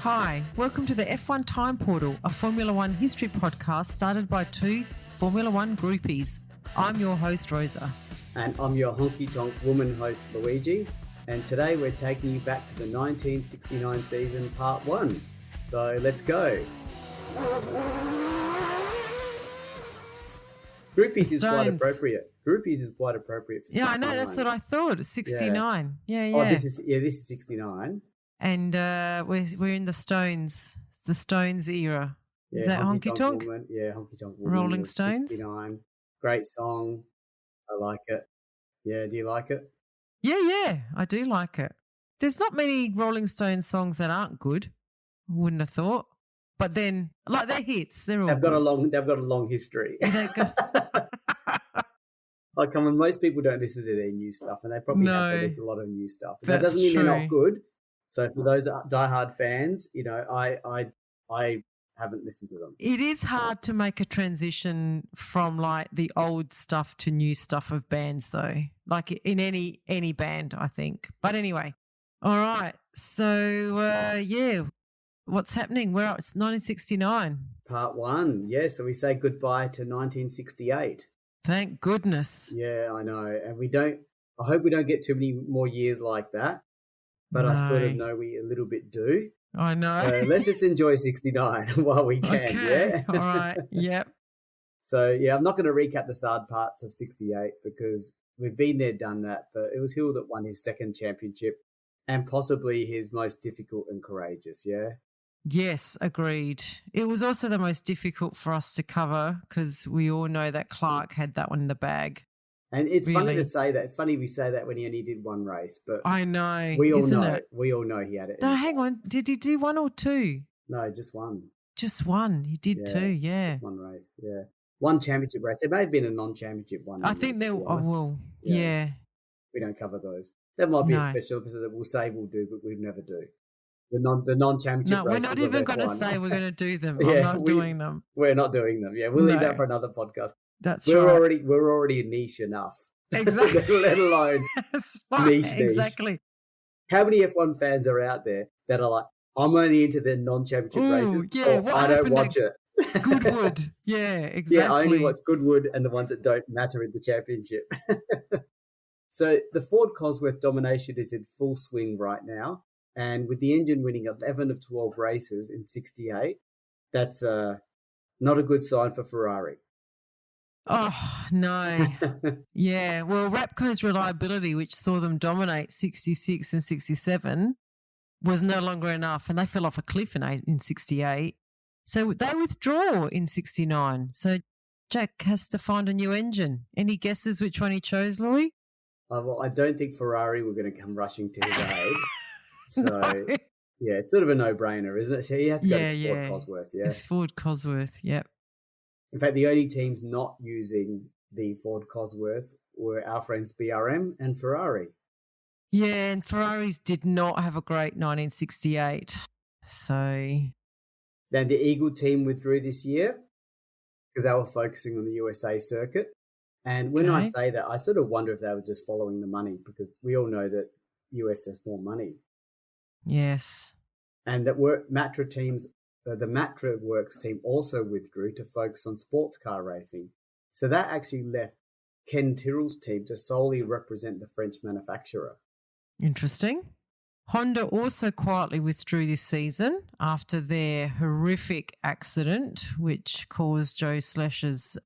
Hi, welcome to the F1 Time Portal, a Formula One history podcast started by two Formula One groupies. I'm your host, Rosa. And I'm your honky-tonk woman host, Luigi. And today we're taking you back to the 1969 season, part 1. So let's go. Groupies is quite appropriate. Groupies is quite appropriate for 69. Yeah, I know, that's what I thought. 69. Yeah. Oh, this is 69. And we're in the Stones era. Yeah, is that Honky Tonk? Yeah, Honky Tonk Woman. Rolling Stones. 69. Great song. I like it. Yeah, do you like it? Yeah, I do like it. There's not many Rolling Stones songs that aren't good. I wouldn't have thought. But then, like, they're hits. They're all They've got a long history. Like, come on, most people don't listen to their new stuff, and they probably have released a lot of new stuff. That doesn't mean they're not good. So for those diehard fans, you know, I haven't listened to them. It is hard to make a transition from like the old stuff to new stuff of bands, though. Like in any band, I think. But anyway, all right. So what's happening? It's 1969. Part 1. Yeah. So we say goodbye to 1968. Thank goodness. Yeah, I know. And I hope we don't get too many more years like that. But no. I sort of know we a little bit do. I know. So let's just enjoy 69 while we can, okay. Yeah? All right, yep. So, I'm not going to recap the sad parts of 68 because we've been there, done that. But it was Hill that won his second championship and possibly his most difficult and courageous, yeah? Yes, agreed. It was also the most difficult for us to cover because we all know that Clark had that one in the bag. And it's funny to say that. It's funny we say that when he only did one race, but I know. We all know he had it. No, hang on. Did he do one or two? No, just one. Just one. He did two, yeah. One race, yeah. One championship race. There may have been a non-championship one. I think there yeah. We don't cover those. That might be a special episode that we'll say we'll do, but we never do. The non-championship races. No, we're not even going to say we're going to do them. I'm not doing them. We're not doing them. Yeah, we'll leave that for another podcast. That's right. We're already niche enough. Exactly. Let alone niche. Exactly. How many F1 fans are out there that are like, I'm only into the non-championship races, or I don't watch it. Goodwood. Yeah, exactly. Yeah, I only watch Goodwood and the ones that don't matter in the championship. So the Ford-Cosworth domination is in full swing right now. And with the engine winning 11 of 12 races in 68, that's not a good sign for Ferrari. Oh, no. Yeah, well, Rapco's reliability, which saw them dominate 66 and 67, was no longer enough, and they fell off a cliff in 68. So they withdraw in 69. So Jack has to find a new engine. Any guesses which one he chose, Louis? Well, I don't think Ferrari were going to come rushing to his aid. So, yeah, it's sort of a no-brainer, isn't it? So he has to go to Ford-Cosworth, yeah. It's Ford-Cosworth, yep. In fact, the only teams not using the Ford-Cosworth were our friends BRM and Ferrari. Yeah, and Ferraris did not have a great 1968. So then the Eagle team withdrew this year because they were focusing on the USA circuit. And when I say that, I sort of wonder if they were just following the money because we all know that US has more money. Yes. And that Matra teams, the Matra Works team also withdrew to focus on sports car racing. So that actually left Ken Tyrrell's team to solely represent the French manufacturer. Interesting. Honda also quietly withdrew this season after their horrific accident, which caused Joe Slesher's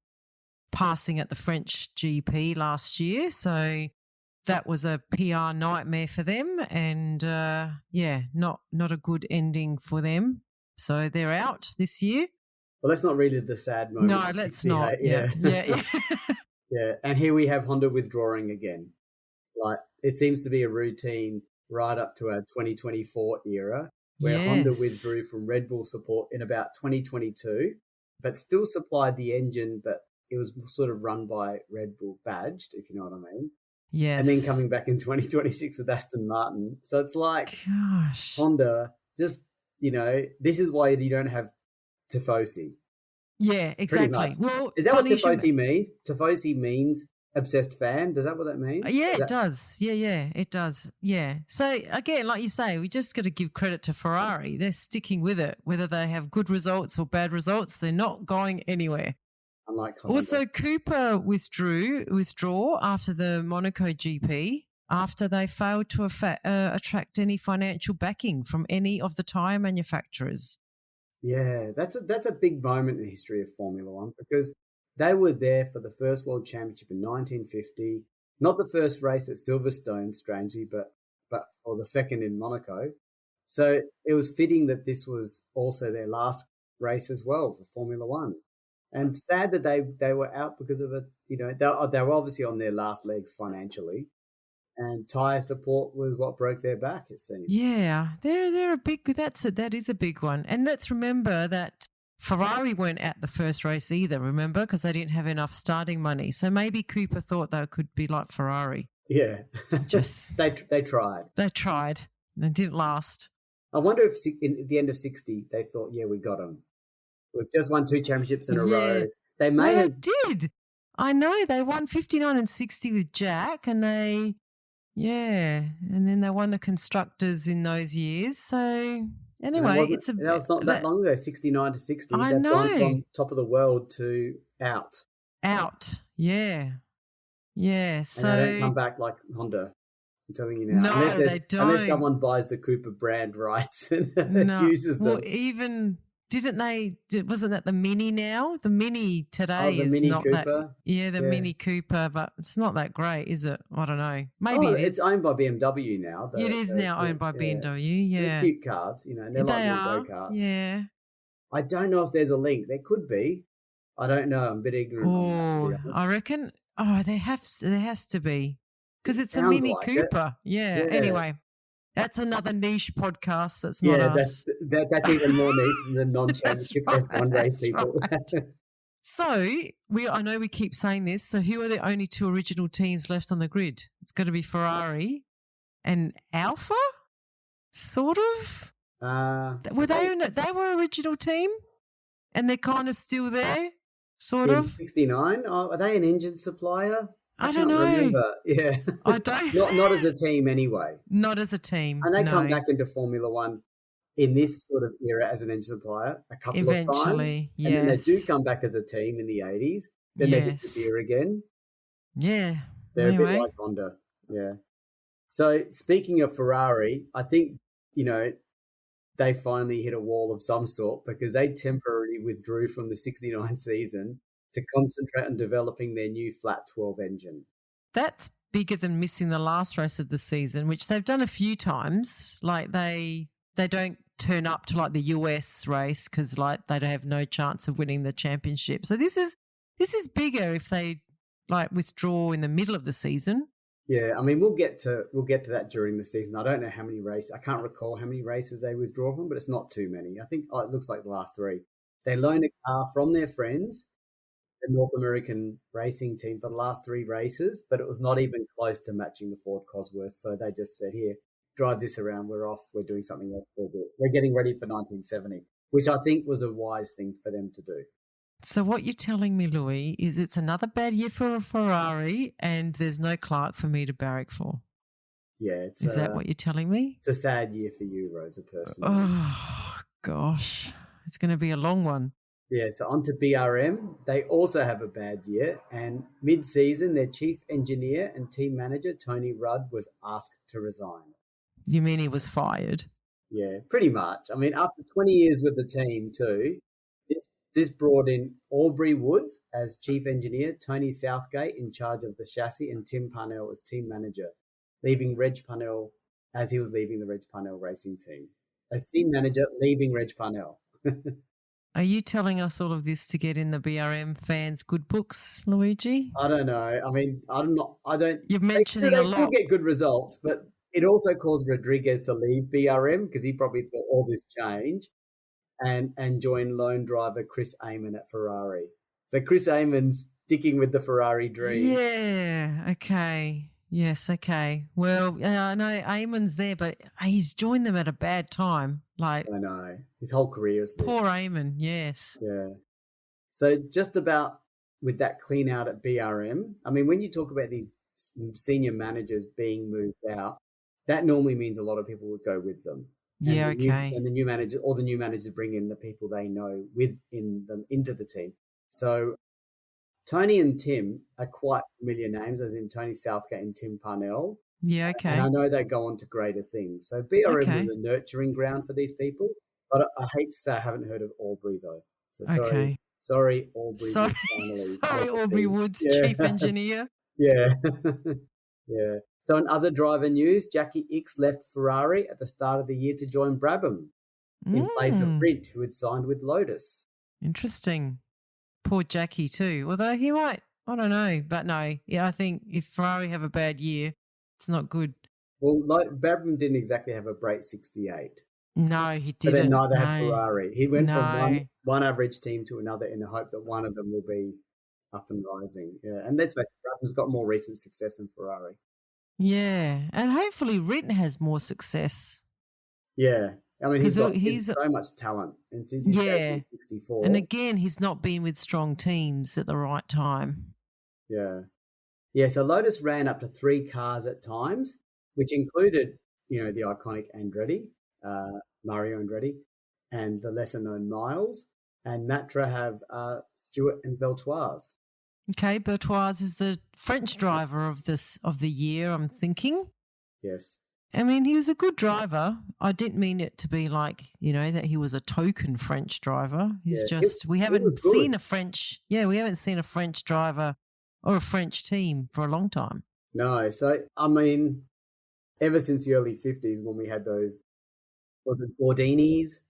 passing at the French GP last year. So that was a PR nightmare for them and, not a good ending for them. So they're out this year. Well, let's not relive the sad moment. No, let's not. Yeah. Yeah, and here we have Honda withdrawing again. Like, it seems to be a routine right up to our 2024 era where Honda withdrew from Red Bull support in about 2022, but still supplied the engine, but it was sort of run by Red Bull badged, if you know what I mean. Yes. And then coming back in 2026 with Aston Martin. So it's like, Honda, just, this is why you don't have Tifosi. Yeah, exactly. Well, is that what Tifosi means? Tifosi means obsessed fan. Does that what that means? Yeah, it does. Yeah, it does. Yeah. So again, like you say, we just got to give credit to Ferrari. They're sticking with it, whether they have good results or bad results. They're not going anywhere. Unlike Honda. Also, Cooper withdraw after the Monaco GP after they failed to attract any financial backing from any of the tyre manufacturers. Yeah, that's a big moment in the history of Formula One because they were there for the first World Championship in 1950. Not the first race at Silverstone, strangely, but for the second in Monaco. So it was fitting that this was also their last race as well for Formula One. And sad that they were out because of it. You know, they were obviously on their last legs financially, and tyre support was what broke their back. It seems. Yeah, they're a big. That is a big one. And let's remember that Ferrari weren't at the first race either. Remember, because they didn't have enough starting money. So maybe Cooper thought they could be like Ferrari. Yeah, just they tried. They tried. And it didn't last. I wonder if at the end of 60 they thought, yeah, we got them. We've just won 2 championships in a row. They did. I know. They won 59 and 60 with Jack, and and then they won the constructors in those years. So anyway, that was not that long ago, 69 to 60. I They've know. gone from top of the world to out. Yeah. So and they don't come back like Honda. I'm telling you now. No, they don't. Unless someone buys the Cooper brand rights and uses them. Well, even didn't they? Wasn't that the Mini now? The Mini today is Mini not Cooper? that. Yeah, the Mini Cooper, but it's not that great, is it? I don't know. Maybe it is. It's owned by BMW now. It is now owned by BMW. Yeah, they're cute cars, you know, and they're like little go-karts. Yeah. I don't know if there's a link. There could be. I don't know. I'm a bit ignorant. Oh, I reckon. Oh, there has to be because it's a Mini Cooper. Yeah. Anyway. That's another niche podcast. That's not us. That's even more niche than the non-championship F1 race people. Right. So I know we keep saying this. So who are the only 2 original teams left on the grid? It's got to be Ferrari and Alfa, sort of. Were they were original team, and they're kind of still there, sort of. 69. Are they an engine supplier? I don't know. Remember. Yeah. I don't. Not as a team anyway. Not as a team. And they come back into Formula One in this sort of era as an engine supplier a couple of times. Yes. And then they do come back as a team in the 80s. Then they disappear again. Yeah. They're a bit like Honda. Yeah. So speaking of Ferrari, I think, you know, they finally hit a wall of some sort because they temporarily withdrew from the 69 season to concentrate on developing their new flat 12 engine. That's bigger than missing the last race of the season, which they've done a few times. Like they don't turn up to like the US race because like they have no chance of winning the championship. So this is bigger if they like withdraw in the middle of the season. Yeah, I mean we'll get to that during the season. I don't know how many races. I can't recall how many races they withdraw from, but it's not too many. I think it looks like the last 3. They loan a car from their friends, the North American racing team, for the last 3 races, but it was not even close to matching the Ford-Cosworth. So they just said, here, drive this around. We're off. We're doing something else. We're getting ready for 1970, which I think was a wise thing for them to do. So what you're telling me, Louis, is it's another bad year for a Ferrari and there's no Clark for me to barrack for. Yeah. Is that what you're telling me? It's a sad year for you, Rosa, personally. Oh, gosh. It's going to be a long one. Yeah, so on to BRM. They also have a bad year, and mid-season, their chief engineer and team manager, Tony Rudd, was asked to resign. You mean he was fired? Yeah, pretty much. I mean, after 20 years with the team too, this brought in Aubrey Woods as chief engineer, Tony Southgate in charge of the chassis, and Tim Parnell as team manager, leaving Reg Parnell as he was leaving the Reg Parnell racing team. As team manager, leaving Reg Parnell. Are you telling us all of this to get in the BRM fans' good books, Luigi? I don't know. I mean, I don't. You've mentioned it a lot. They still get good results, but it also caused Rodriguez to leave BRM because he probably thought all this change and join lone driver Chris Amon at Ferrari. So Chris Amon's sticking with the Ferrari dream. Yeah. Okay. Yes. Okay. Well, I know Amon's there, but he's joined them at a bad time. Like, I know. His whole career is this. Poor Amon. Yes. Yeah. So just about with that clean out at BRM, I mean, when you talk about these senior managers being moved out, that normally means a lot of people would go with them. Yeah, And the new manager, or the new managers bring in the people they know within them into the team. So Tony and Tim are quite familiar names, as in Tony Southgate and Tim Parnell. Yeah, okay. And I know they go on to greater things. So BRM was a nurturing ground for these people. But I hate to say I haven't heard of Albury, though. So sorry, Albury. Sorry, Aubrey Woods, Chief Engineer. Yeah. Yeah. So in other driver news, Jackie Ickx left Ferrari at the start of the year to join Brabham in place of Rindt, who had signed with Lotus. Interesting. Poor Jackie too. Although he might, I don't know. But no, yeah, I think if Ferrari have a bad year, it's not good. Well, Brabham didn't exactly have a great 68. No, he didn't. But then neither had Ferrari. He went from one average team to another in the hope that one of them will be up and rising. Yeah, and let's face it, Brabham's got more recent success than Ferrari. Yeah, and hopefully Rindt has more success. Yeah, I mean he's so much talent, and since he's 64, and again he's not been with strong teams at the right time. Yeah. So Lotus ran up to 3 cars at times, which included the iconic Andretti, Mario Andretti, and the lesser known Miles, and Matra have Stewart and Beltoise. Okay, Beltoise is the French driver of the year, I'm thinking. Yes. I mean, he was a good driver. I didn't mean it to be like, that he was a token French driver. We haven't seen a French driver or a French team for a long time. No. So, I mean, ever since the early 50s when we had those, was it Bordinis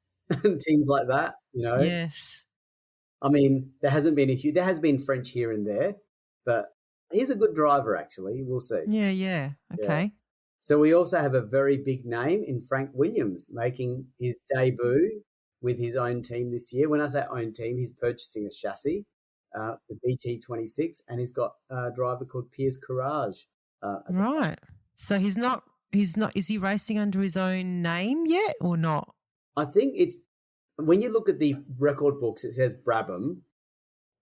and teams like that, Yes. I mean, there has been French here and there, but he's a good driver, actually. We'll see. Yeah. Okay. Yeah. So we also have a very big name in Frank Williams making his debut with his own team this year. When I say own team, he's purchasing a chassis, the BT26, and he's got a driver called Piers Courage. Right. So he's not, is he racing under his own name yet or not? I think when you look at the record books, it says Brabham,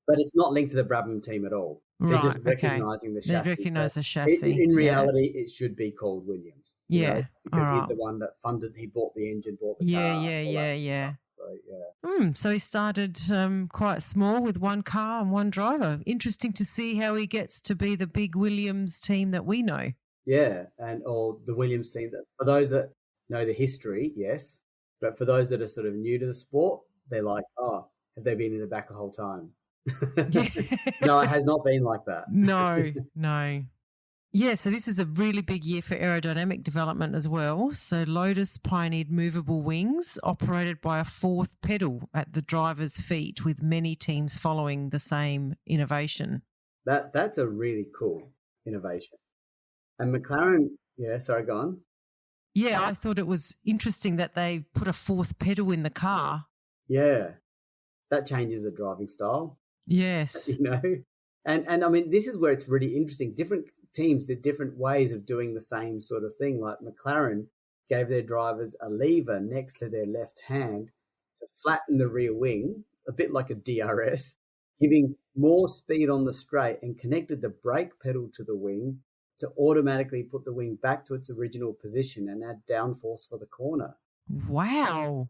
but it's not linked to the Brabham team at all. They're just recognising the chassis. They recognise the chassis. In reality, it should be called Williams. Yeah. Because he's the one that funded, he bought the engine, bought the car. Yeah. So, yeah. So he started quite small with one car and one driver. Interesting to see how he gets to be the big Williams team that we know. Yeah, or the Williams team. For those that know the history, yes. But for those that are sort of new to the sport, they're like, have they been in the back the whole time? No, it has not been like that. No. Yeah, so this is a really big year for aerodynamic development as well. So Lotus pioneered movable wings operated by a 4th pedal at the driver's feet, with many teams following the same innovation. That's a really cool innovation. And McLaren, go on. Yeah, I thought it was interesting that they put a 4th pedal in the car. Yeah, that changes the driving style. Yes. And I mean, this is where it's really interesting. Different teams did different ways of doing the same sort of thing. Like McLaren gave their drivers a lever next to their left hand to flatten the rear wing, a bit like a DRS, giving more speed on the straight, and connected the brake pedal to the wing to automatically put the wing back to its original position and add downforce for the corner. Wow.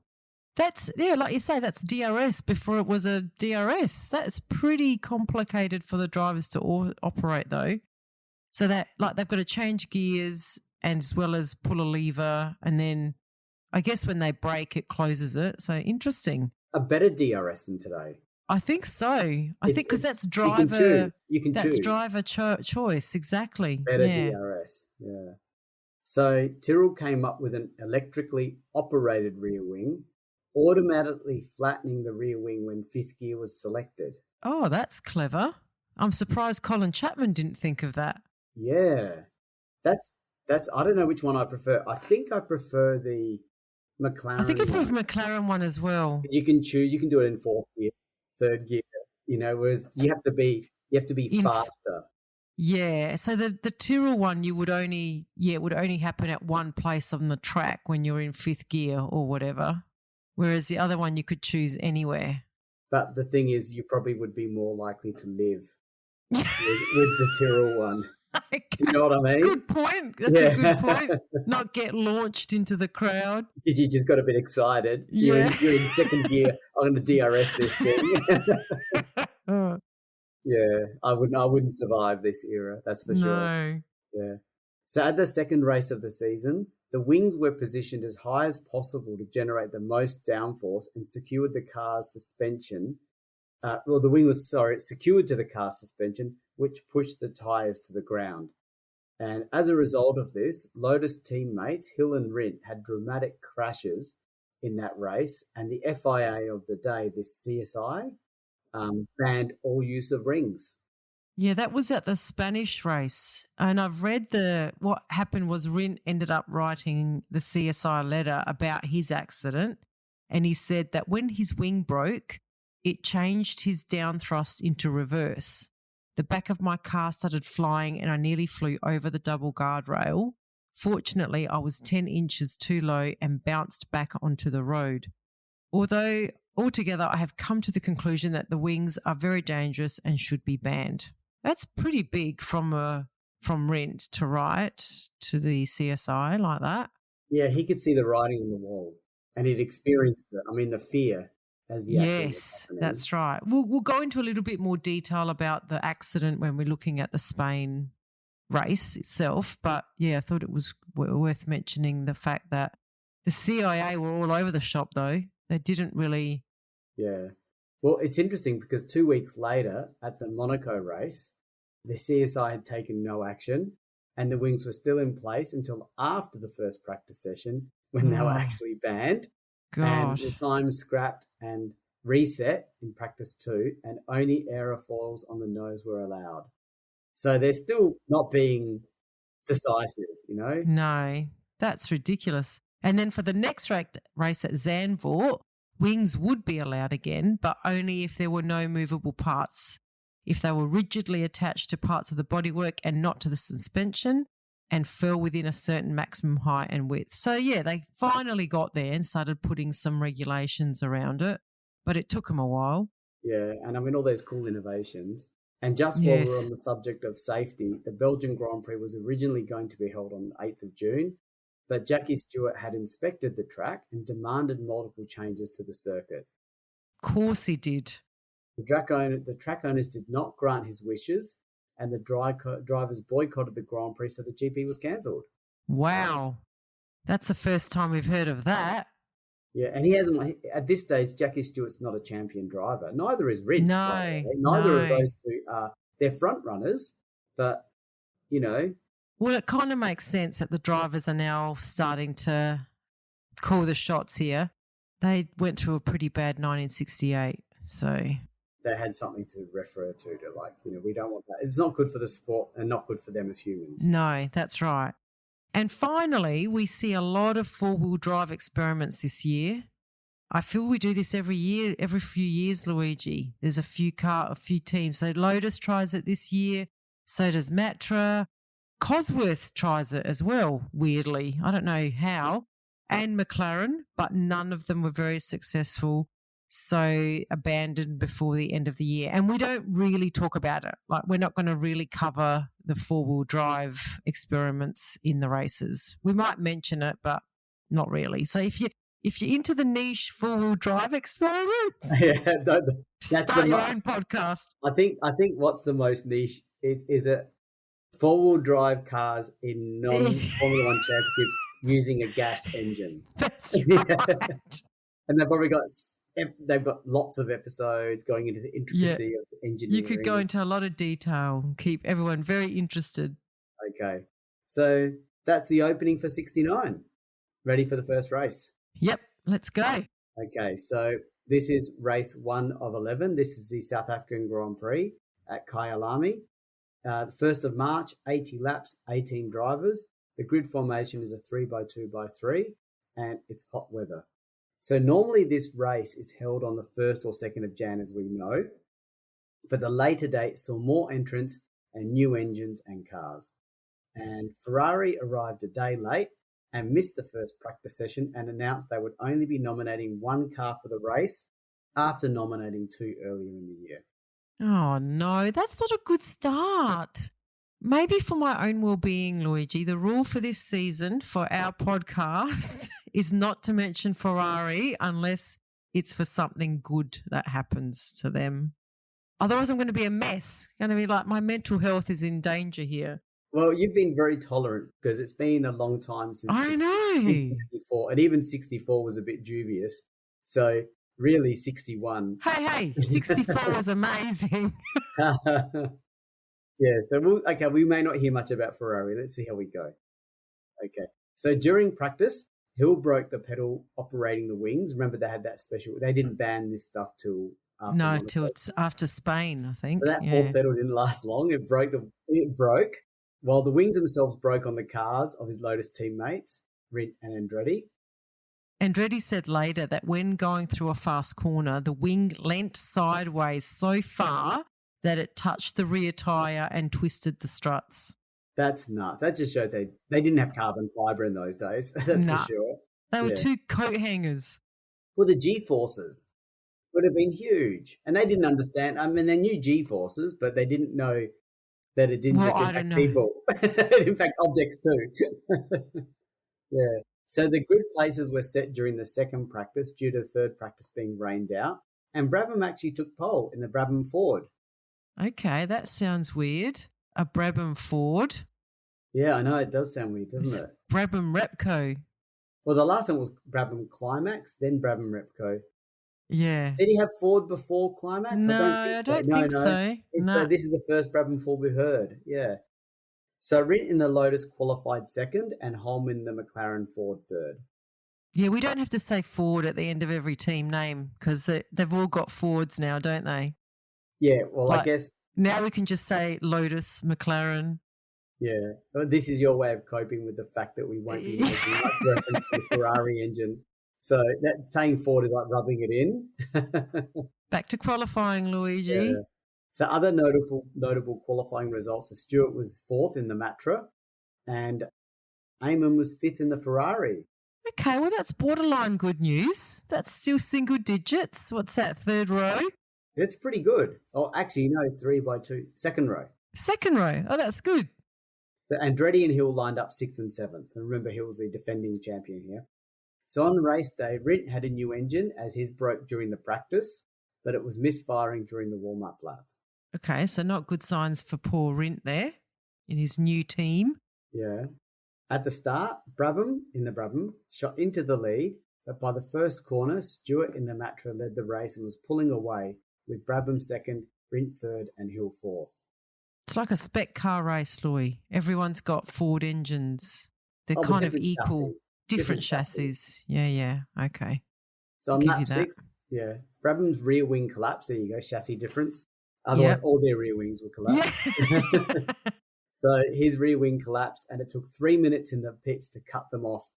That's, like you say, that's DRS before it was a DRS. That's pretty complicated for the drivers to operate, though. So that, they've got to change gears and as well as pull a lever, and then I guess when they brake, it closes it. So interesting. A better DRS than today. I think so. I think because that's driver. You can choose. That's driver choice, exactly. Better DRS, yeah. So Tyrrell came up with an electrically operated rear wing, automatically flattening the rear wing when 5th gear was selected. Oh, that's clever. I'm surprised Colin Chapman didn't think of that. Yeah, that's. I don't know which one I prefer. I think I prefer the McLaren. I think I prefer the McLaren one as well. You can choose. You can do it in 4th gear, 3rd gear. Whereas you have to be faster. Yeah. So the Tyrrell one, it would only happen at one place on the track when you're in 5th gear or whatever. Whereas the other one you could choose anywhere. But the thing is, you probably would be more likely to live with the Tyrrell one. Okay. Do you know what I mean? Good point. That's a good point. Not get launched into the crowd. Because you just got a bit excited. Yeah. You're in second gear. I'm going to DRS this thing. Yeah, I wouldn't survive this era. That's for sure. No. Yeah. So at the second race of the season, the wings were positioned as high as possible to generate the most downforce and secured the car's suspension. The wing was secured to the car's suspension, which pushed the tyres to the ground. And as a result of this, Lotus teammates Hill and Rindt had dramatic crashes in that race, and the FIA of the day, this CSI, banned all use of rings. Yeah, that was at the Spanish race. And I've read what happened was Rindt ended up writing the CSI letter about his accident. And he said that when his wing broke, it changed his down thrust into reverse. The back of my car started flying and I nearly flew over the double guardrail. Fortunately, I was 10 inches too low and bounced back onto the road. Although altogether, I have come to the conclusion that the wings are very dangerous and should be banned. That's pretty big from Rindt to write to the CSI like that. Yeah, he could see the writing on the wall and he'd experienced it. I mean, the fear as the accident was happening. That's right. We'll go into a little bit more detail about the accident when we're looking at the Spain race itself. But, yeah, I thought it was worth mentioning the fact that the CIA were all over the shop, though. They didn't really... Yeah. Well, it's interesting because 2 weeks later at the Monaco race, the CSI had taken no action and the wings were still in place until after the first practice session when they were actually banned. God. And the time scrapped and reset in practice 2 and only aerofoils on the nose were allowed. So they're still not being decisive, you know? No, that's ridiculous. And then for the next race at Zandvoort, wings would be allowed again, but only if there were no movable parts. If they were rigidly attached to parts of the bodywork and not to the suspension and fell within a certain maximum height and width. So, yeah, they finally got there and started putting some regulations around it, but it took them a while. Yeah, and I mean, all those cool innovations. And just while we're on the subject of safety, the Belgian Grand Prix was originally going to be held on the 8th of June, but Jackie Stewart had inspected the track and demanded multiple changes to the circuit. Of course he did. The track owners did not grant his wishes, and the drivers boycotted the Grand Prix, so the GP was cancelled. Wow. That's the first time we've heard of that. Yeah, and he hasn't, at this stage, Jackie Stewart's not a champion driver. Neither is Rindt. Neither of those two are, they're front runners, but, you know. Well, it kind of makes sense that the drivers are now starting to call the shots here. They went through a pretty bad 1968, so... They had something to refer to like, you know, we don't want that. It's not good for the sport and not good for them as humans. No, that's right. And finally, we see a lot of four-wheel drive experiments this year. I feel we do this every year, every few years, Luigi. There's a few teams. So Lotus tries it this year. So does Matra. Cosworth tries it as well, weirdly. I don't know how. And McLaren, but none of them were very successful. So abandoned before the end of the year. And we don't really talk about it. Like, we're not going to really cover the four-wheel drive experiments in the races. We might mention it, but not really. So if you're into the niche four-wheel drive experiments, start your own podcast. I think what's the most niche is it four-wheel drive cars in non-Formula One championships using a gas engine. That's right. And they've got lots of episodes going into the intricacy of the engineering. You could go into a lot of detail and keep everyone very interested. Okay. So that's the opening for 69. Ready for the first race? Yep, let's go. Okay, so this is race 1 of 11. This is the South African Grand Prix at Kyalami. 1st of March, 80 laps, 18 drivers. The grid formation is a 3x2x3 and it's hot weather. So normally this race is held on the 1st or 2nd of Jan, as we know, but the later date saw more entrants and new engines and cars. And Ferrari arrived a day late and missed the first practice session and announced they would only be nominating one car for the race after nominating 2 earlier in the year. Oh, no, that's not a good start. Maybe for my own well-being, Luigi, the rule for this season for our podcast is not to mention Ferrari unless it's for something good that happens to them. Otherwise, I'm going to be a mess. Going to be like my mental health is in danger here. Well, you've been very tolerant because it's been a long time since, since 64. And even 64 was a bit dubious. So really 61. Hey, 64 was amazing. Yeah, so we may not hear much about Ferrari. Let's see how we go. Okay, so during practice, Hill broke the pedal operating the wings. Remember, they had that special. They didn't ban this stuff till after. No, till it's after Spain, I think. So that fourth pedal didn't last long. It broke while the wings themselves broke on the cars of his Lotus teammates, Rint and Andretti. Andretti said later that when going through a fast corner, the wing leant sideways so far that it touched the rear tyre and twisted the struts. That's nuts. That just shows they didn't have carbon fibre in those days, that's for sure. They were 2 coat hangers. Well, the G-forces would have been huge. And they didn't understand. I mean, they knew G-forces, but they didn't know that it didn't just impact people. It impacted objects too. Yeah. So the grid places were set during the second practice due to the third practice being rained out. And Brabham actually took pole in the Brabham Ford. Okay, that sounds weird. A Brabham Ford. Yeah, I know. It does sound weird, doesn't it? Brabham Repco. Well, the last one was Brabham Climax, then Brabham Repco. Yeah. Did he have Ford before Climax? No, I don't think so. No. This is the first Brabham Ford we've heard. Yeah. So Rint in the Lotus qualified second and Holman the McLaren Ford third. Yeah, we don't have to say Ford at the end of every team name because they've all got Fords now, don't they? Yeah, well, I guess. Now we can just say Lotus, McLaren. Yeah. Well, this is your way of coping with the fact that we won't be making much reference to the Ferrari engine. So that saying Ford is like rubbing it in. Back to qualifying, Luigi. Yeah. So other notable qualifying results. So Stewart was 4th in the Matra and Eamon was 5th in the Ferrari. Okay, well, that's borderline good news. That's still single digits. What's that, 3rd row? It's pretty good. Oh, actually, no, 3 by 2. Second row. Second row. Oh, that's good. So Andretti and Hill lined up 6th and 7th. And remember, Hill's the defending champion here. So on race day, Rint had a new engine as his broke during the practice, but it was misfiring during the warm-up lap. Okay, so not good signs for poor Rint there in his new team. Yeah. At the start, Brabham in the Brabham shot into the lead, but by the first corner, Stewart in the Matra led the race and was pulling away with Brabham 2nd, Rint 3rd and Hill 4th. It's like a spec car race, Louis. Everyone's got Ford engines. They're kind of equal. Different chassis. Yeah. Okay. So on lap 6, Brabham's rear wing collapsed. There you go, chassis difference. Otherwise, all their rear wings will collapse. Yeah. So his rear wing collapsed and it took 3 minutes in the pits to cut them off,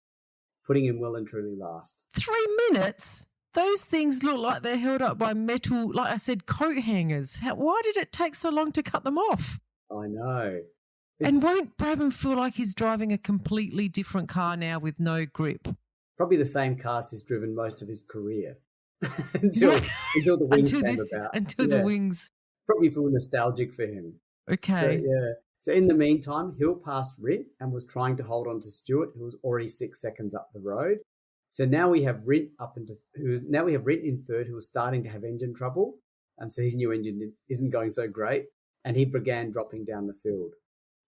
putting him well and truly last. 3 minutes? Those things look like they're held up by metal, like I said, coat hangers. Why did it take so long to cut them off? I know. And won't Brabham feel like he's driving a completely different car now with no grip? Probably the same cars he's driven most of his career until the wings came about. Until the wings. Probably feel nostalgic for him. Okay. So in the meantime, Hill passed Rint and was trying to hold on to Stewart, who was already 6 seconds up the road. So now we have Rint in third, who was starting to have engine trouble. So his new engine isn't going so great, and he began dropping down the field.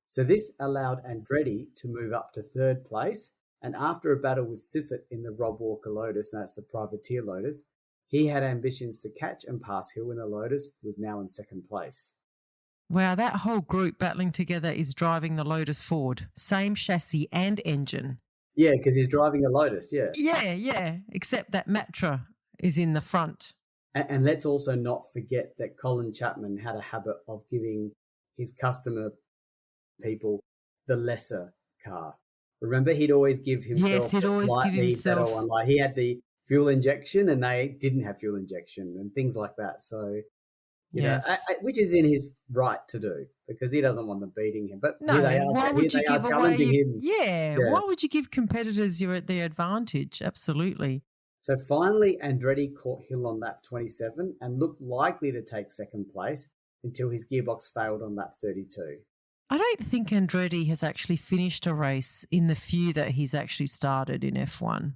So this allowed Andretti to move up to 3rd place, and after a battle with Siffert in the Rob Walker Lotus, and that's the privateer Lotus, he had ambitions to catch and pass Hill in the Lotus, who was now in 2nd place. Wow, that whole group battling together is driving the Lotus Ford. Same chassis and engine. Yeah, because he's driving a Lotus, yeah. Yeah, except that Matra is in the front. And let's also not forget that Colin Chapman had a habit of giving his customer people the lesser car. Remember, he'd always give himself a slightly better one. Like he had the fuel injection and they didn't have fuel injection and things like that. So, you know, which is in his right to do because he doesn't want them beating him. But no, why would you give away him. Yeah, why would you give competitors the advantage? Absolutely. So finally, Andretti caught Hill on lap 27 and looked likely to take second place until his gearbox failed on lap 32. I don't think Andretti has actually finished a race in the few that he's actually started in F1.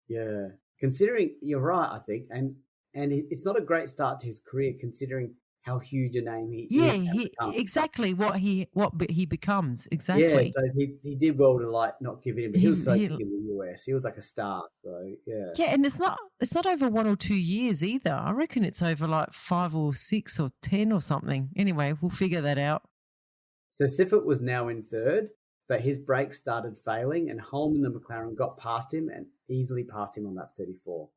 Yeah, considering you're right, I think, and it's not a great start to his career considering how huge a name he is. Exactly what he becomes. Exactly. Yeah, so he did well to like not give in, but he was so big in the US. He was like a star. So yeah. Yeah, and it's not over 1 or 2 years either. I reckon it's over like 5 or 6 or 10 or something. Anyway, we'll figure that out. So Siffert was now in third, but his brakes started failing, and Holm and the McLaren got past him and easily passed him on lap 34.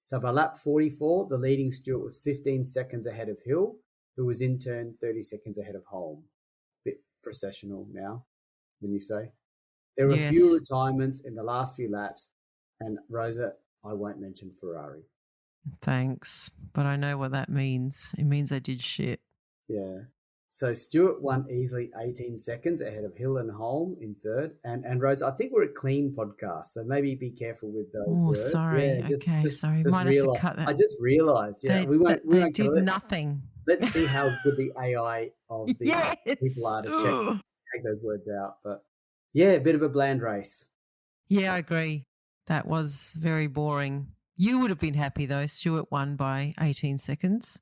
So by lap 44, the leading Stewart was 15 seconds ahead of Hill, who was in turn 30 seconds ahead of Holm. Bit processional now, when you say. There were a few retirements in the last few laps, and Rosa, I won't mention Ferrari. Thanks, but I know what that means. It means they did shit. Yeah. So Stewart won easily 18 seconds ahead of Hill and Holm in third. And Rose, I think we're a clean podcast, so maybe be careful with those words. Oh, sorry. Yeah, sorry. Might have to cut that. I just realised, we won't did nothing. Let's see how good the AI of the people are to take those words out. But yeah, a bit of a bland race. Yeah, I agree. That was very boring. You would have been happy though. Stewart won by 18 seconds.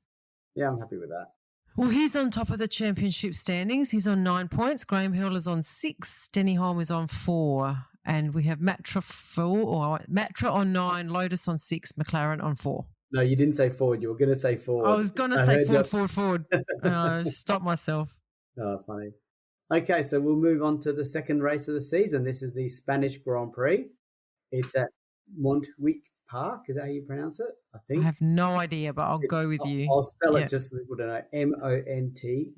Yeah, I'm happy with that. Well, he's on top of the championship standings. He's on 9 points. Graham Hill is on 6. Denny Holm is on 4. And we have Matra on 9, Lotus on 6, McLaren on 4. No, you didn't say Ford. You were going to say Ford. I was going to say Ford. And I stopped myself. Oh, funny. Okay, so we'll move on to the second race of the season. This is the Spanish Grand Prix. It's at Montjuic Park. Is that how you pronounce it? I think. I have no idea, but I'll go with you. I'll spell it just for people to know.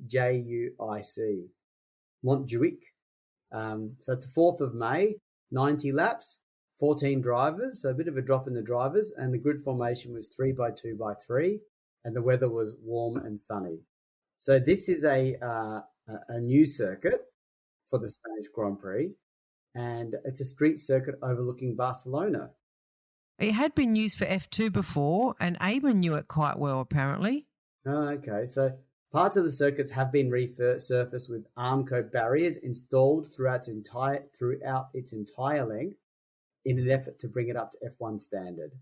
Montjuic. Montjuic. So it's the 4th of May, 90 laps, 14 drivers, so a bit of a drop in the drivers, and the grid formation was 3x2x3, and the weather was warm and sunny. So this is a new circuit for the Spanish Grand Prix, and it's a street circuit overlooking Barcelona. It had been used for F2 before, and Eamon knew it quite well, apparently. Oh, okay. So parts of the circuits have been resurfaced with Armco barriers installed throughout its entire length in an effort to bring it up to F1 standard.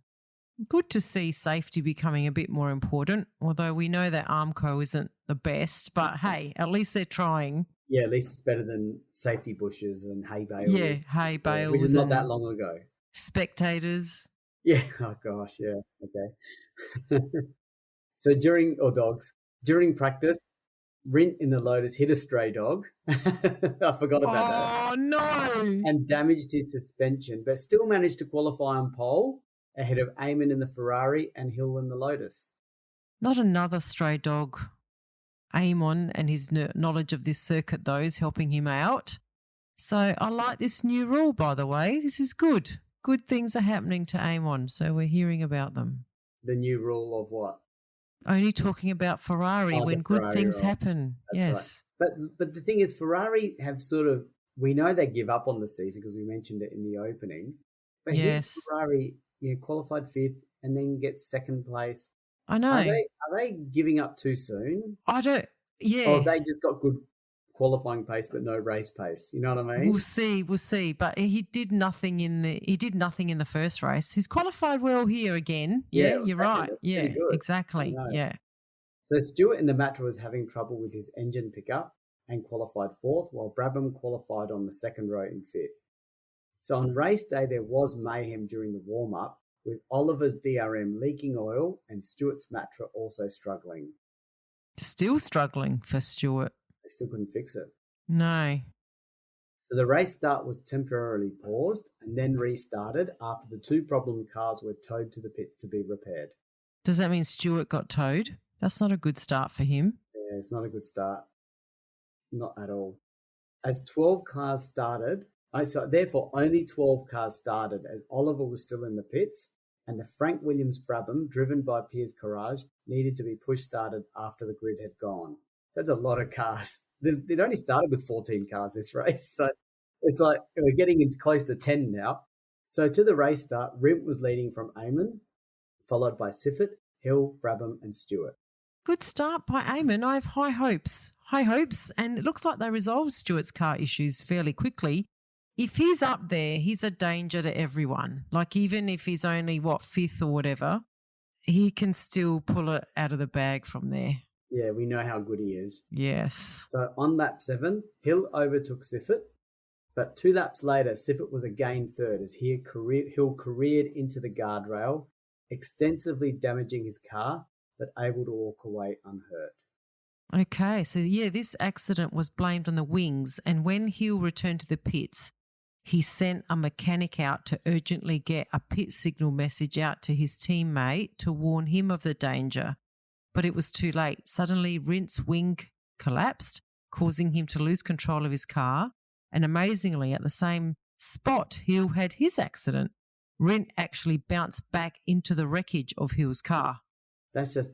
Good to see safety becoming a bit more important, although we know that Armco isn't the best, but hey, at least they're trying. Yeah, at least it's better than safety bushes and hay bales. Yeah, hay bales. Which is not that long ago. Spectators. Yeah, oh gosh, yeah, okay. So during practice, Rint in the Lotus hit a stray dog. I forgot about that. Oh, no. And damaged his suspension, but still managed to qualify on pole ahead of Eamon in the Ferrari and Hill in the Lotus. Not another stray dog. Eamon and his knowledge of this circuit, though, is helping him out. So I like this new rule, by the way. This is good. Good things are happening to Eamon, so we're hearing about them. The new rule of what? Only talking about Ferrari when good things happen. That's yes. Right. But the thing is, Ferrari have sort of, we know they give up on the season because we mentioned it in the opening. But here's Ferrari, qualified 5th and then gets 2nd place. I know. Are they giving up too soon? I don't. Yeah. Or they just got good qualifying pace but no race pace. You know what I mean? We'll see. But he did nothing in the first race. He's qualified well here again. Yeah, you're right. Yeah, exactly. Yeah. So Stewart in the Matra was having trouble with his engine pickup and qualified 4th, while Brabham qualified on the 2nd row in 5th. So on race day, there was mayhem during the warm-up, with Oliver's BRM leaking oil and Stewart's Matra also struggling. Still struggling for Stewart. They still couldn't fix it. No. So the race start was temporarily paused and then restarted after the 2 problem cars were towed to the pits to be repaired. Does that mean Stewart got towed? That's not a good start for him. Yeah, it's not a good start. Not at all. As 12 cars started, so therefore only 12 cars started as Oliver was still in the pits and the Frank Williams Brabham, driven by Piers Courage, needed to be push-started after the grid had gone. So that's a lot of cars. They'd only started with 14 cars this race, so it's like we're getting into close to 10 now. So to the race start, Rimp was leading from Eamon, followed by Siffert, Hill, Brabham and Stewart. Good start by Eamon. I have high hopes. And it looks like they resolved Stewart's car issues fairly quickly. If he's up there, he's a danger to everyone. Like even if he's only, fifth or whatever, he can still pull it out of the bag from there. Yeah, we know how good he is. Yes. So on lap 7, Hill overtook Siffert, but 2 laps later, Siffert was again third as Hill careered into the guardrail, extensively damaging his car, but able to walk away unhurt. Okay, so this accident was blamed on the wings, and when Hill returned to the pits, he sent a mechanic out to urgently get a pit signal message out to his teammate to warn him of the danger. But it was too late. Suddenly, Rint's wing collapsed, causing him to lose control of his car. And amazingly, at the same spot Hill had his accident, Rint actually bounced back into the wreckage of Hill's car. That's just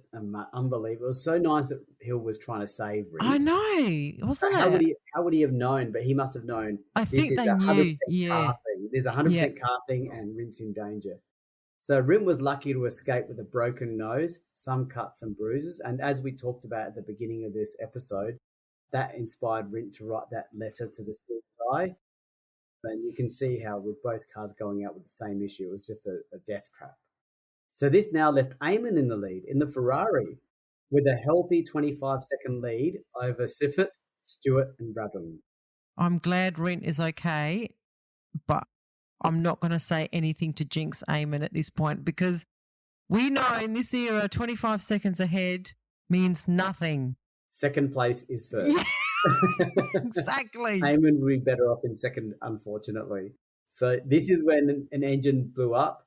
unbelievable. It was so nice that Hill was trying to save Rint. I know, wasn't How it? would he have known? But he must have known. I think they knew. Yeah. Car thing. There's a 100% car thing and Rint's in danger. So Rint was lucky to escape with a broken nose, some cuts and bruises. And as we talked about at the beginning of this episode, that inspired Rint to write that letter to the CSI. And you can see how with both cars going out with the same issue, it was just a death trap. So this now left Eamon in the lead in the Ferrari with a healthy 25-second lead over Siffert, Stewart and Brabham. I'm glad Rint is okay, but I'm not going to say anything to jinx Eamon at this point because we know in this era 25 seconds ahead means nothing. Second place is first. Yeah, exactly. Eamon would be better off in second, unfortunately. So this is when an engine blew up.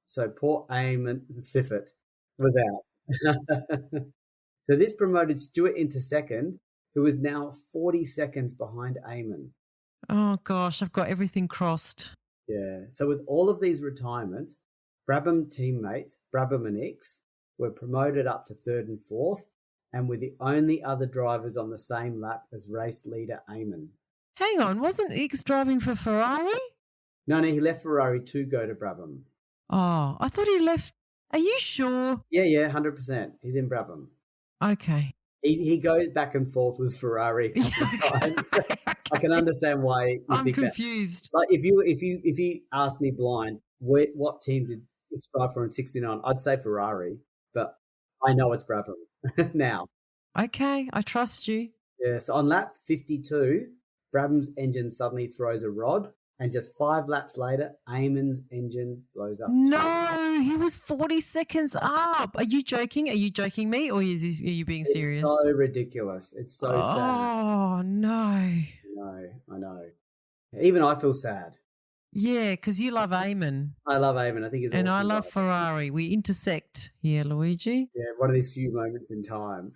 So poor Eamon Siffert was out. So this promoted Stewart into second, who is now 40 seconds behind Eamon. Oh, gosh, I've got everything crossed. Yeah. So with all of these retirements, Brabham teammates, Brabham and X, were promoted up to third and fourth and were the only other drivers on the same lap as race leader Eamon. Hang on, wasn't X driving for Ferrari? No, he left Ferrari to go to Brabham. Oh, I thought he left. Are you sure? Yeah, 100%. He's in Brabham. Okay. He goes back and forth with Ferrari a couple of times. I can understand why you think confused. That. Like if you asked me blind, what team did X drive for in 69? I'd say Ferrari, but I know it's Brabham now. Okay, I trust you. Yeah, so on lap 52, Brabham's engine suddenly throws a rod, and just 5 laps later, Eamon's engine blows up. No, he was 40 seconds up. Are you joking? Are you joking me, or are you being serious? It's so ridiculous. It's so sad. Oh, no. I know. Even I feel sad. Yeah, because you love Eamon. I love Eamon. I think he's awesome. And I love Ferrari. We intersect here, Luigi. Yeah, one of these few moments in time.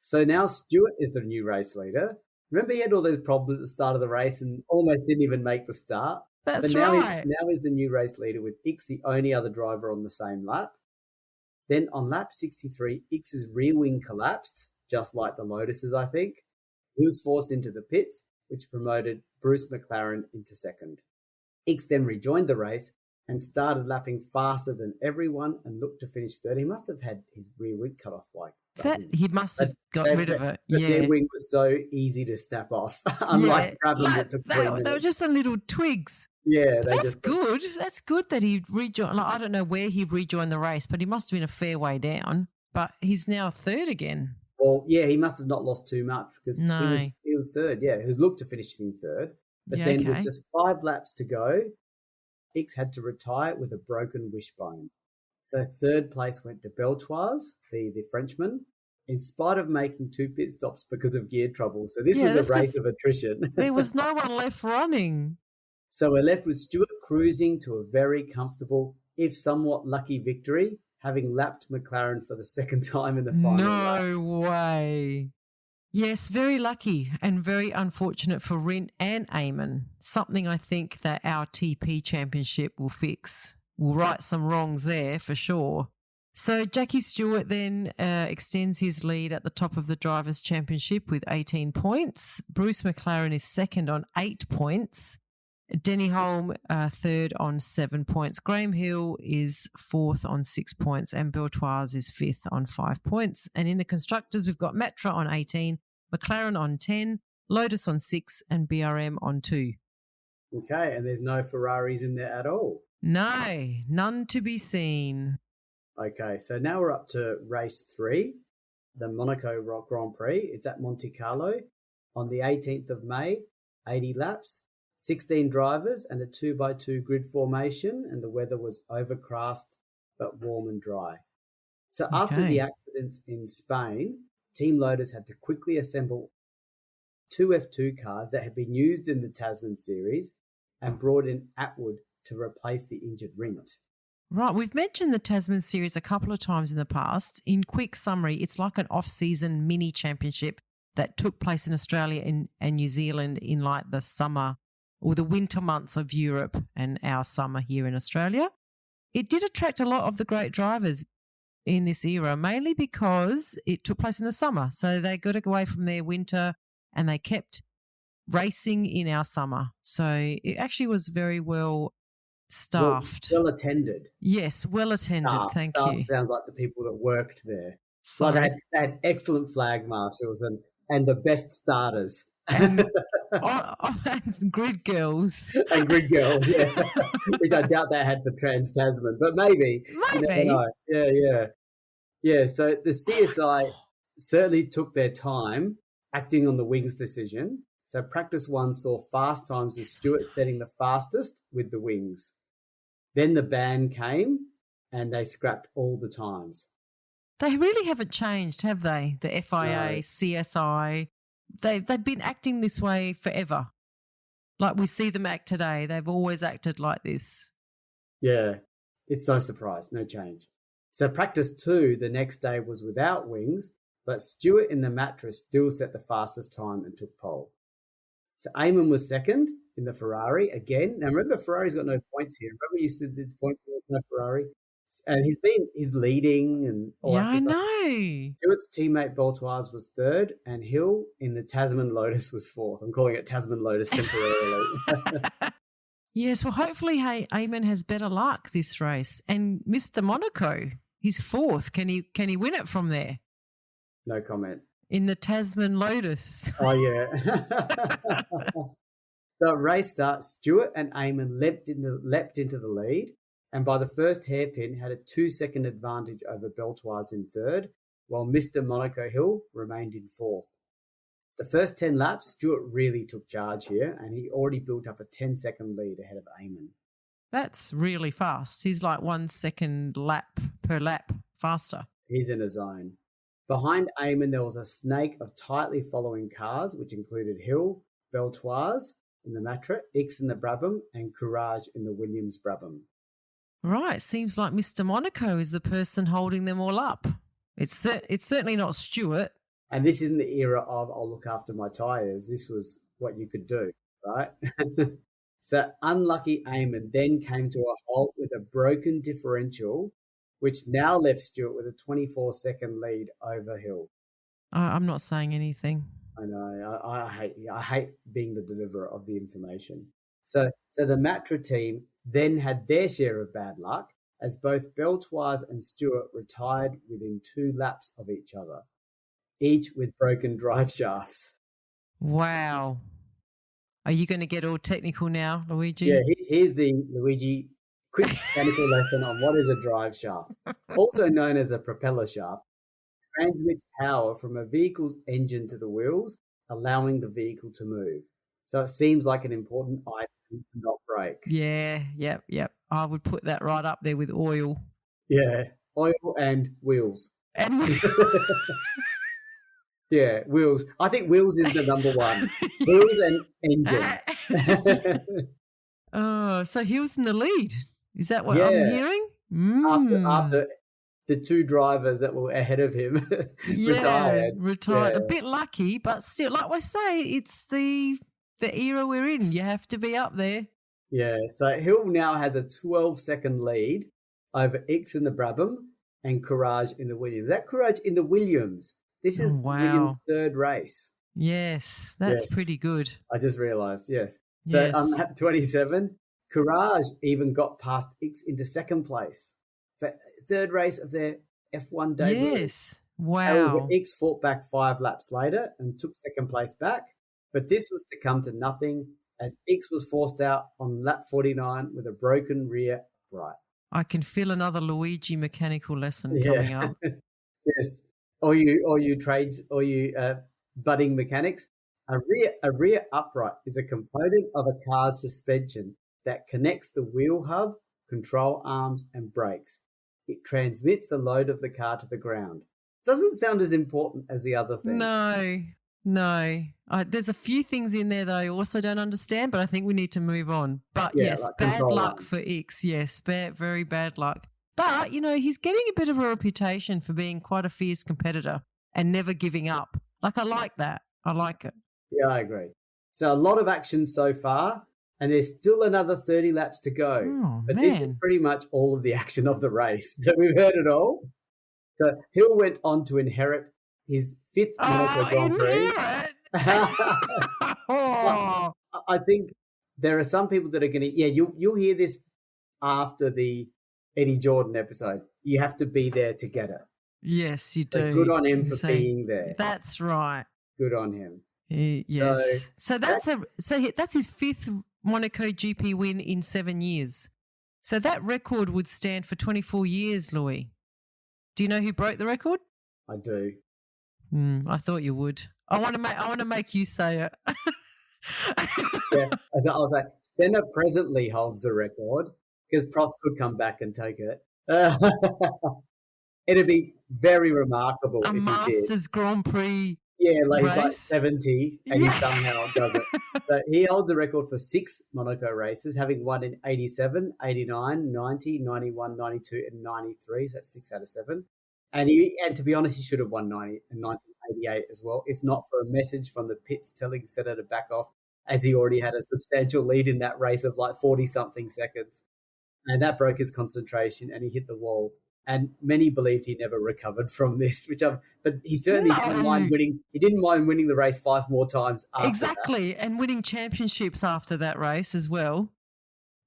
So now Stewart is the new race leader. Remember he had all those problems at the start of the race and almost didn't even make the start? That's right. Now he's the new race leader with X the only other driver on the same lap. Then on lap 63, X's rear wing collapsed, just like the Lotus's, I think. He was forced into the pits, which promoted Bruce McLaren into second. X then rejoined the race and started lapping faster than everyone and looked to finish third. He must have had his rear wing cut off like he must have got rid of it. But their wing was so easy to snap off, unlike Brabham that took 3 minutes. They were just on little twigs. Yeah, that's good. That's good that he rejoined. Like, I don't know where he rejoined the race, but he must have been a fair way down. But he's now third again. Well, yeah, he must have not lost too much because he was third. Yeah, he looked to finish in third. But then with just 5 laps to go, X had to retire with a broken wishbone. So third place went to Beltoise, the Frenchman, in spite of making 2 pit stops because of gear trouble. So this was a race of attrition. There was no one left running. So we're left with Stewart cruising to a very comfortable, if somewhat lucky victory, having lapped McLaren for the second time in the final. No way. Yes, very lucky and very unfortunate for Rint and Eamon. Something I think that our TP championship will fix. We'll right some wrongs there for sure. So Jackie Stewart then extends his lead at the top of the Drivers' Championship with 18 points. Bruce McLaren is second on 8 points. Denny Holm, third on 7 points. Graham Hill is fourth on 6 points, and Beltoise is fifth on 5 points. And in the constructors, we've got Matra on 18, McLaren on 10, Lotus on 6, and BRM on 2. Okay, and there's no Ferraris in there at all. No, none to be seen. Okay, so now we're up to race 3, the Monaco Grand Prix. It's at Monte Carlo on the 18th of May, 80 laps, 16 drivers and a 2x2 grid formation, and the weather was overcast but warm and dry. So after the accidents in Spain, Team Lotus had to quickly assemble 2 F2 cars that had been used in the Tasman series and brought in Atwood to replace the injured Rindt. Right, we've mentioned the Tasman series a couple of times in the past. In quick summary, it's like an off-season mini championship that took place in Australia and New Zealand in like the summer or the winter months of Europe and our summer here in Australia. It did attract a lot of the great drivers in this era, mainly because it took place in the summer. So they got away from their winter and they kept racing in our summer. So it actually was very well staffed. Well attended. Yes, well attended. Thank you. Sounds like the people that worked there. Sorry. Like they had excellent flag marshals and the best starters. And grid girls. And grid girls, yeah. Which I doubt they had for Trans Tasman, but maybe. Maybe. You never know. Yeah, so the CSI certainly took their time acting on the wings decision. So practice 1 saw fast times with Stewart setting the fastest with the wings. Then the ban came and they scrapped all the times. They really haven't changed, have they? The FIA, No. CSI, they've been acting this way forever. Like we see them act today. They've always acted like this. Yeah, it's no surprise, no change. So practice 2 the next day was without wings, but Stewart in the mattress still set the fastest time and took pole. So Eamon was second in the Ferrari again. Now remember, Ferrari's got no points here. Remember you said the points with no Ferrari? And he's leading and all that Yeah, sort of I stuff. know. Stewart's teammate Beltoise was third, and Hill in the Tasman Lotus was fourth. I'm calling it Tasman Lotus temporarily. Yes, well, hopefully, Eamon has better luck this race. And Mr. Monaco, he's fourth. Can he win it from there? No comment. In the Tasman Lotus. Oh, yeah. So race start, Stewart and Eamon leapt into the lead, and by the first hairpin had a 2-second advantage over Beltoise in third, while Mr. Monaco Hill remained in fourth. The first 10 laps, Stewart really took charge here, and he already built up a 10-second lead ahead of Eamon. That's really fast. He's like 1 second per lap faster. He's in a zone. Behind Eamon, there was a snake of tightly following cars, which included Hill, Beltoise in the Matra, X in the Brabham, and Courage in the Williams Brabham. Right. Seems like Mr. Monaco is the person holding them all up. It's certainly not Stewart. And this isn't the era of, I'll look after my tyres. This was what you could do, right? So unlucky Eamon then came to a halt with a broken differential, which now left Stewart with a 24-second lead over Hill. I'm not saying anything. I know. I hate being the deliverer of the information. So the Matra team then had their share of bad luck, as both Beltoise and Stewart retired within 2 laps of each other, each with broken drive shafts. Wow. Are you going to get all technical now, Luigi? Yeah, here's the Luigi quick mechanical lesson on what is a drive shaft. Also known as a propeller shaft, transmits power from a vehicle's engine to the wheels, allowing the vehicle to move. So it seems like an important item to not break. Yeah, yep. I would put that right up there with oil. Yeah, oil and wheels. And yeah, wheels. I think wheels is the number one. Wheels and engine. Oh, so he was in the lead. Is that what Yeah. I'm hearing? After the 2 drivers that were ahead of him retired. Yeah. A bit lucky, but still, like I say, it's the era we're in. You have to be up there. Yeah, so Hill now has a 12-second lead over X in the Brabham and Courage in the Williams. That Courage in the Williams. This is wow. Williams' third race. Yes, that's pretty good. I just realised, yes. So Yes. on lap 27, Courage even got past X into second place. So third race of their F1 debut. Yes. Wow. However, X fought back 5 laps later and took second place back, but this was to come to nothing as X was forced out on lap 49 with a broken rear upright. I can feel another Luigi mechanical lesson coming up. Yes. Or you trades, or you budding mechanics. A rear upright is a component of a car's suspension that connects the wheel hub, control arms, and brakes. It transmits the load of the car to the ground. Doesn't sound as important as the other thing. No. There's a few things in there that I also don't understand, but I think we need to move on. But Yeah, yes, like bad luck arms. for X. Yes, very bad luck. But, he's getting a bit of a reputation for being quite a fierce competitor and never giving up. Like, I like that. I like it. Yeah, I agree. So a lot of action so far, and there's still another 30 laps to go. Oh, but man. This is pretty much all of the action of the race. So we've heard it all. So Hill went on to inherit his 5th Monaco Grand Prix. Oh. I think there are some people that are going to, you'll hear this after the Eddie Jordan episode. You have to be there to get it. Yes, you So do. good on him for being there. That's right. Good on him. Yes. So that's his 5th Monaco GP win in 7 years. So that record would stand for 24 years, Louis. Do you know who broke the record? I do. I thought you would. I want to make you say it. Yeah, as I was like, Senna presently holds the record because Prost could come back and take it. It'd be very remarkable if Masters he did. Grand Prix. Yeah, like race? He's like 70 and he somehow does it. So he holds the record for 6 Monaco races, having won in 87, 89, 90, 91, 92, and 93. So that's 6 out of 7. And to be honest, he should have won 90 and 1988 as well, if not for a message from the pits telling Senna to back off, as he already had a substantial lead in that race of like 40-something seconds. And that broke his concentration and he hit the wall. And many believed he never recovered from this, but he certainly didn't mind winning. He didn't mind winning the race 5 more times after that. And winning championships after that race as well.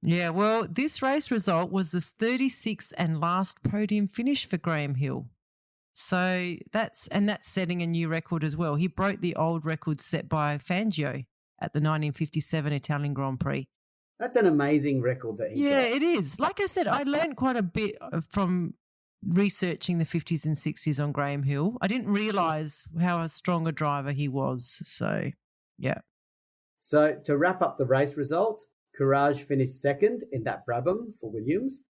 Yeah, well, this race result was the 36th and last podium finish for Graham Hill. So that's setting a new record as well. He broke the old record set by Fangio at the 1957 Italian Grand Prix. That's an amazing record that he got. Yeah, it is. Like I said, I learned quite a bit from researching the 50s and 60s on Graham Hill. I didn't realise how strong a driver he was. So, yeah. So to wrap up the race result, Courage finished 2nd in that Brabham for Williams,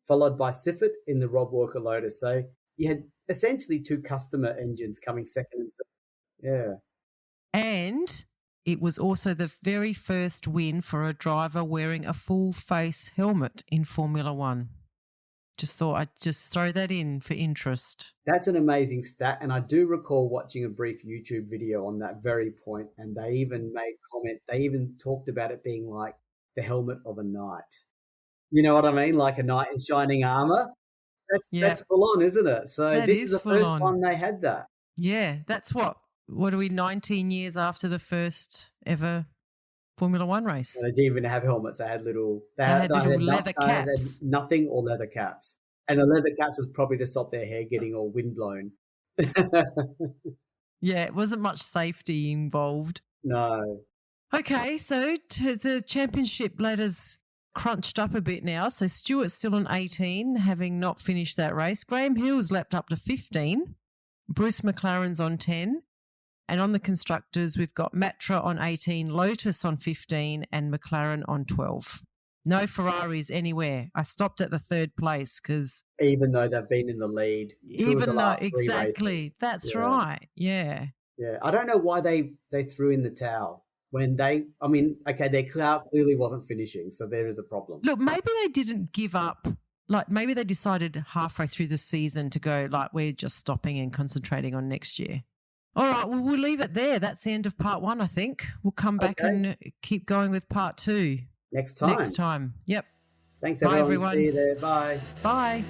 followed by Siffert in the Rob Walker Lotus. So you had essentially 2 customer engines coming 2nd and 3rd. Yeah. And it was also the very first win for a driver wearing a full face helmet in Formula One. Just thought I'd just throw that in for interest. That's an amazing stat. And I do recall watching a brief YouTube video on that very point. And they even made comment. They even talked about it being like the helmet of a knight. You know what I mean? Like a knight in shining armor. That's full on, isn't it? So this is the first time they had that. Yeah, that's what are we, 19 years after the first ever Formula One race? And they didn't even have helmets. They had little leather caps. Nothing or leather caps. And the leather caps was probably to stop their hair getting all windblown. Yeah, it wasn't much safety involved. No. Okay, so the championship ladder's crunched up a bit now. So Stewart's still on 18, having not finished that race. Graham Hill's leapt up to 15. Bruce McLaren's on 10. And on the constructors, we've got Matra on 18, Lotus on 15, and McLaren on 12. No Ferraris anywhere. I stopped at the 3rd place because... Even though they've been in the lead. Exactly. That's right. Yeah. Yeah. I don't know why they threw in the towel when their car clearly wasn't finishing, so there is a problem. Look, maybe they didn't give up. Like maybe they decided halfway through the season to go like, we're just stopping and concentrating on next year. All right, well, we'll leave it there. That's the end of part 1, I think. We'll come back and keep going with part 2. Next time. Yep. Thanks, Bye, everyone. everyone. See you there. Bye. Bye.